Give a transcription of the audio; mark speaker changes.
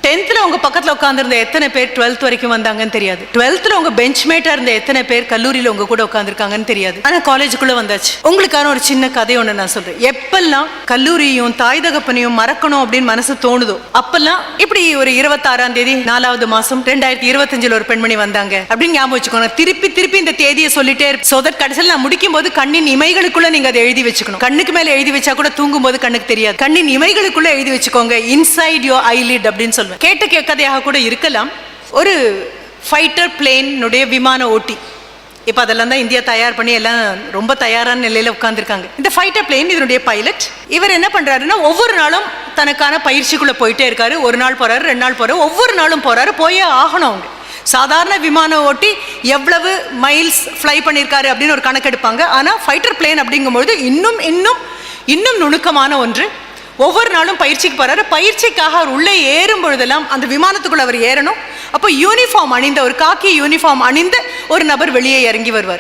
Speaker 1: 10th உங்க பக்கத்துல உட்கார்ந்திருந்த எத்தனை பேர் 12th வரைக்கும் வந்தாங்கன்னு தெரியாது. 12th உங்க பெஞ்ச்மேட்டா இருந்த எத்தனை பேர் கல்லூரியில உங்க கூட உட்கார்ந்திருக்காங்கன்னு தெரியாது. ஆனா காலேஜுக்குள்ள வந்தாச்சு. உங்களுக்கான ஒரு சின்ன கதை ஒண்ணு நான் சொல்றேன். எப்பெல்லாம் கல்லூரியும் தாய் தகப்பனையும் மறக்கணும் அப்படின்னு மனசு தோணுதோ அப்பெல்லாம் இப்படி ஒரு 26ஆம் தேதி 4வது மாசம் 2025 ஒரு பெண்மணி வந்தாங்க அப்படின்னு ஞாபகம் வச்சுக்கோங்க. திருப்பி திருப்பி இந்த தேதியை சொல்லிட்டே சோ தட் கடைசியில் நான் முடிக்கும் போது கண்ணின் இமைகளுக்குள்ள நீங்க அதை எழுதி வச்சுக்கணும். கண்ணுக்கு மேல எழுதி வச்சா கூட தூங்கும் போது கண்ணுக்கு தெரியாது. கண்ணின் இமைகளுக்குள்ள எழுதி வச்சுக்கோங்க. இன்சைட் யோர் ஐலிட் அப்படின்னு சொல்லுவேன். கேட்ட கதையாக கூட இருக்கலாம். ஒரு ஃபைட்டர் பிளேனுடைய விமான ஓட்டி, இப்போ அதெல்லாம் தான் இந்தியா தயார் பண்ணி எல்லாம் ரொம்ப தயாரான நிலையில உட்கார்ந்துருக்காங்க. இந்த ஃபைட்டர் பிளேன் இதனுடைய பைலட் இவர் என்ன பண்றாருன்னா ஒவ்வொரு நாளும் தனக்கான பயிற்சிக்குள்ள போயிட்டே இருக்காரு. ஒரு நாள் போறாரு, 2 நாள் போறாரு, ஒவ்வொரு நாளும் போறாரு. போயே ஆகணும். அவங்க சாதாரண விமான ஓட்டி எவ்வளவு மைல்ஸ் ஃப்ளை பண்ணியிருக்காரு அப்படின்னு ஒரு கணக்கெடுப்பாங்க. ஆனால் ஃபைட்டர் பிளேன் அப்படிங்கும்போது இன்னும் இன்னும் இன்னும் நுணுக்கமான ஒன்று. ஒவ்வொரு நாளும் பயிற்சிக்கு போறாரு. பயிற்சிக்காக அவர் உள்ளே ஏறும் பொழுதெல்லாம் அந்த விமானத்துக்குள்ள அவர் ஏறணும். அப்போ யூனிஃபார்ம் அணிந்த ஒரு காக்கி யூனிஃபார்ம் அணிந்த ஒரு நபர் வெளியே இறங்கி வருவார்.